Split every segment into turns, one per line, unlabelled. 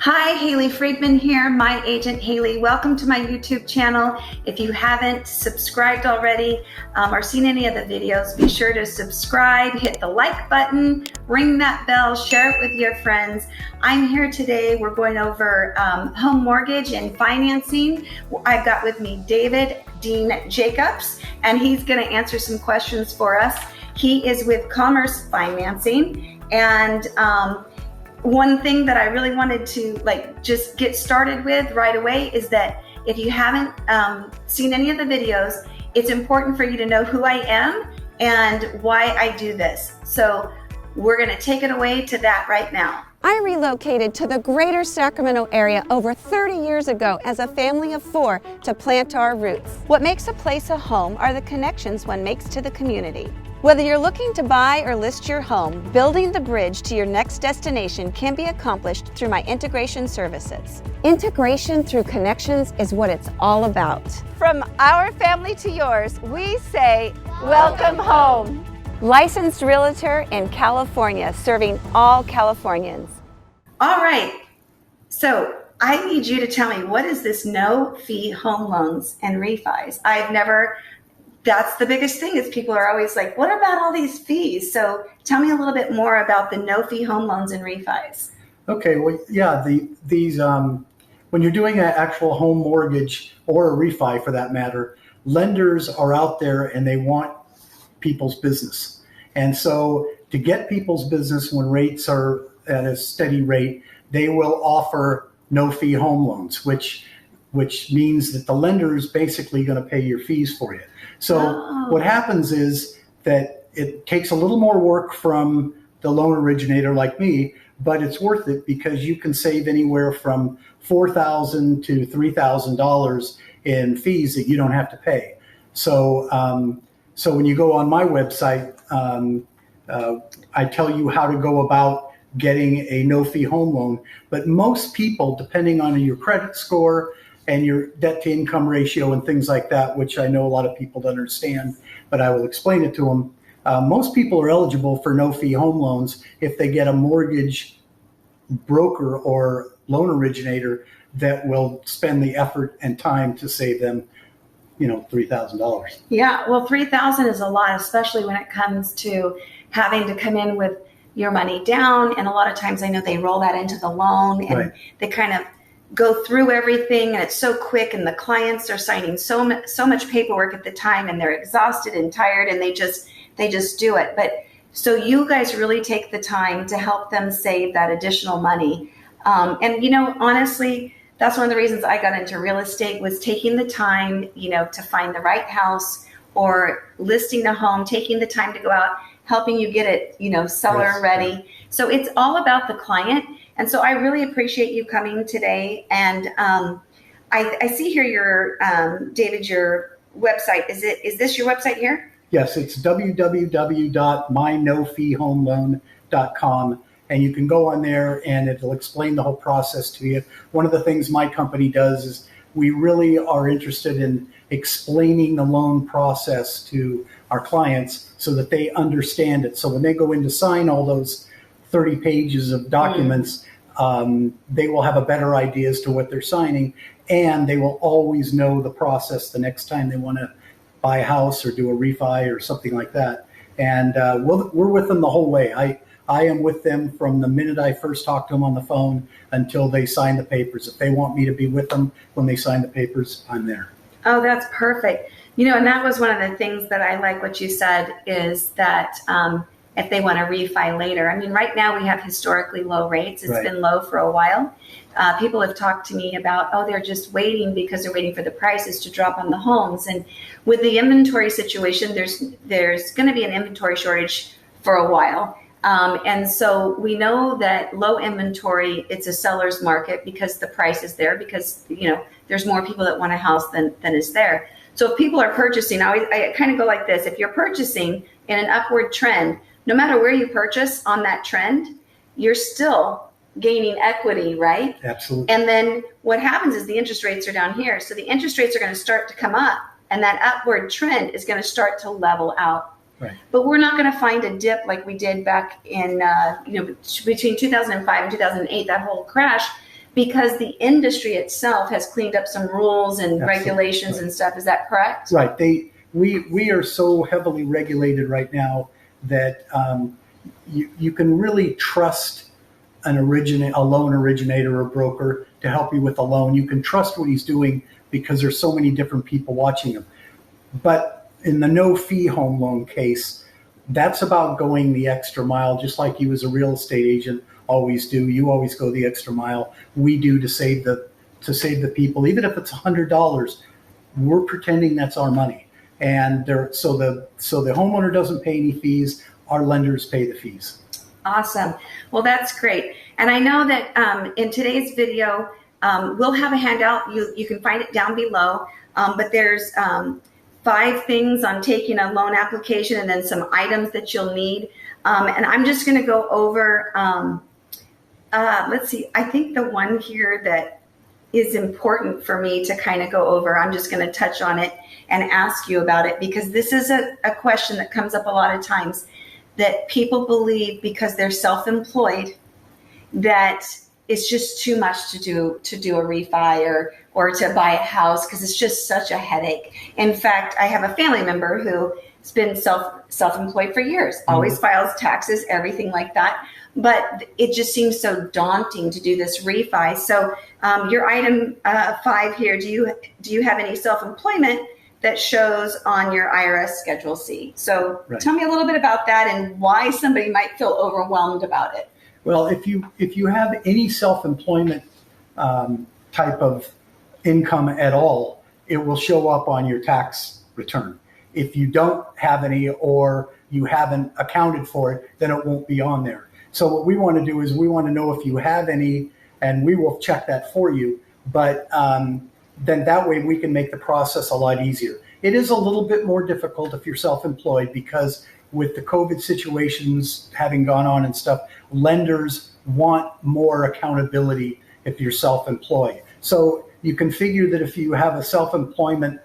Hi, Haley Friedman here, My Agent Haley. Welcome to my YouTube channel. If you haven't subscribed already or seen any of the videos, be sure to subscribe, hit the like button, ring that bell, share it with your friends. I'm here today. We're going over home mortgage and financing. I've got with me David Dean Jacobs, and he's going to answer some questions for us. He is with Commerce Financing, and one thing that I really wanted to just get started with right away is that if you haven't seen any of the videos, it's important for you to know who I am and why I do this. So we're going to take it away to that right now.
I relocated to the greater Sacramento area over 30 years ago as a family of 4 to plant our roots. What makes a place a home are the connections one makes to the community. Whether you're looking to buy or list your home, building the bridge to your next destination can be accomplished through my integration services. Integration through connections is what it's all about. From our family to yours, we say, welcome home. Licensed realtor in California, serving all Californians.
All right, so I need you to tell me, what is this no-fee home loans and refis? That's the biggest thing, is people are always like, what about all these fees? So tell me a little bit more about the no-fee home loans and refis.
Okay, well, yeah, these when you're doing an actual home mortgage or a refi for that matter, lenders are out there and they want people's business. And so to get people's business when rates are at a steady rate, they will offer no-fee home loans, which means that the lender is basically going to pay your fees for you. So what happens is that it takes a little more work from the loan originator like me, but it's worth it because you can save anywhere from $4,000 to $3,000 in fees that you don't have to pay. So so when you go on my website, I tell you how to go about getting a no-fee home loan. But most people, depending on your credit score and your debt to income ratio and things like that, which I know a lot of people don't understand, but I will explain it to them. Most people are eligible for no-fee home loans if they get a mortgage broker or loan originator that will spend the effort and time to save them, $3,000.
Yeah, well, $3,000 is a lot, especially when it comes to having to come in with your money down. And a lot of times I know they roll that into the loan, and
Right.
They kind of go through everything, and it's so quick, and the clients are signing so much paperwork at the time, and they're exhausted and tired, and they just do it. But so you guys really take the time to help them save that additional money. And honestly, that's one of the reasons I got into real estate, was taking the time, to find the right house or listing a home, taking the time to go out, helping you get it, seller ready. So it's all about the client. And so I really appreciate you coming today. And I see here your, David, your website. Is this your website here?
Yes, it's www.mynofeehomeloan.com. And you can go on there and it'll explain the whole process to you. One of the things my company does is we really are interested in explaining the loan process to our clients so that they understand it. So when they go in to sign all those 30 pages of documents, they will have a better idea as to what they're signing, and they will always know the process the next time they want to buy a house or do a refi or something like that. And we're with them the whole way. I am with them from the minute I first talk to them on the phone until they sign the papers. If they want me to be with them when they sign the papers, I'm there.
Oh, that's perfect. And that was one of the things that I like what you said, is that if they want to refi later. I mean, right now we have historically low rates. It's been low for a while. People have talked to me about, they're just waiting because they're waiting for the prices to drop on the homes. And with the inventory situation, there's going to be an inventory shortage for a while. And so we know that low inventory, it's a seller's market because the price is there, because, there's more people that want a house than is there. So if people are purchasing, I kind of go like this. If you're purchasing in an upward trend, no matter where you purchase on that trend, you're still gaining equity, right?
Absolutely.
And then what happens is the interest rates are down here. So the interest rates are going to start to come up, and that upward trend is going to start to level out.
Right.
But we're not going to find a dip like we did back in, between 2005 and 2008, that whole crash, because the industry itself has cleaned up some rules and
Absolutely.
regulations
Right.
and stuff. Is that correct?
Right. We are so heavily regulated right now that you can really trust a loan originator or broker to help you with a loan. You can trust what he's doing because there's so many different people watching him. But in the no fee home loan case, that's about going the extra mile, just like you as a real estate agent always do. You always go the extra mile. We do to save the people. Even if it's $100, we're pretending that's our money. And so the homeowner doesn't pay any fees. Our lenders pay the fees.
Awesome. Well, that's great. And I know that in today's video, we'll have a handout. You can find it down below. But there's 5 things on taking a loan application and then some items that you'll need. And I'm just going to go over, let's see, I think the one here that is important for me to kind of go over, I'm just going to touch on it and ask you about it, because this is a question that comes up a lot of times, that people believe because they're self-employed that it's just too much to do a refi or to buy a house, because it's just such a headache. In fact, I have a family member who's been self-employed for years, always files taxes, everything like that. But it just seems so daunting to do this refi. So your item 5 here, do you have any self-employment that shows on your IRS Schedule C? So Tell me a little bit about that and why somebody might feel overwhelmed about it.
Well, if you have any self-employment type of income at all, it will show up on your tax return. If you don't have any or you haven't accounted for it, then it won't be on there. So what we want to do is we want to know if you have any, and we will check that for you. But then that way we can make the process a lot easier. It is a little bit more difficult if you're self-employed, because with the COVID situations having gone on and stuff, lenders want more accountability if you're self-employed. So you can figure that if you have a self-employment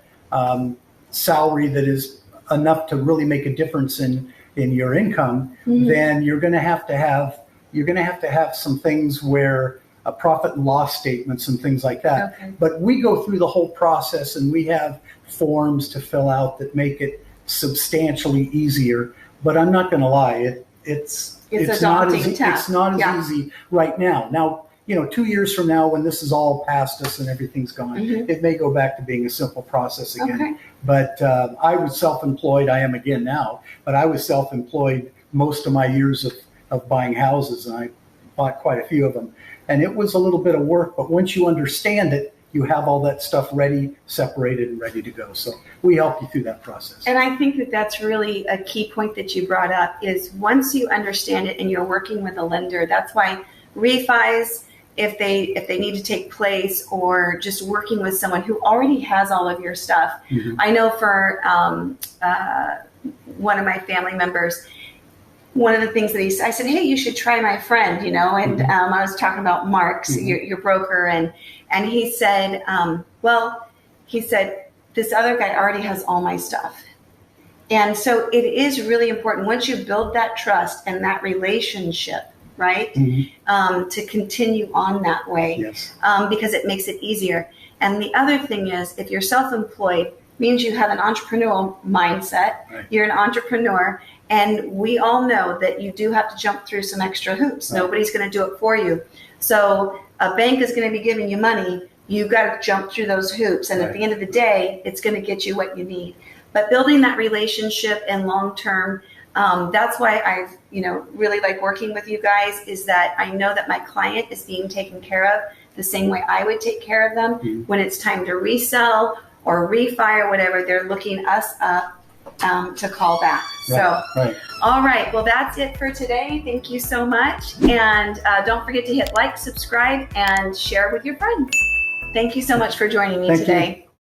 salary that is enough to really make a difference in your income, then you're going to have to have some things where profit and loss statements and things like that. Okay. But we go through the whole process, and we have forms to fill out that make it substantially easier. But I'm not going to lie, it's not as easy right now. Now, 2 years from now, when this is all past us and everything's gone, it may go back to being a simple process again. Okay. But I was self-employed. I am again now, but I was self-employed most of my years of buying houses, and I bought quite a few of them. And it was a little bit of work, but once you understand it, you have all that stuff ready, separated, and ready to go. So we help you through that process.
And I think that that's really a key point that you brought up, is once you understand it and you're working with a lender, that's why refis, if they need to take place, or just working with someone who already has all of your stuff. I know for one of my family members, one of the things that I said, hey, you should try my friend, and I was talking about Mark's, your broker, and he said, this other guy already has all my stuff. And so it is really important, once you build that trust and that relationship, right, to continue on that way, because it makes it easier. And the other thing is, if you're self-employed, means you have an entrepreneurial mindset. Right. You're an entrepreneur, and we all know that you do have to jump through some extra hoops. Right. Nobody's going to do it for you. So a bank is going to be giving you money. You've got to jump through those hoops, and at the end of the day, it's going to get you what you need. But building that relationship and long-term, that's why I've really like working with you guys, is that I know that my client is being taken care of the same way I would take care of them. When it's time to resell or refi or whatever, they're looking us up to call back. All right. Well, that's it for today. Thank you so much. And don't forget to hit like, subscribe, and share with your friends. Thank you so much for joining me today.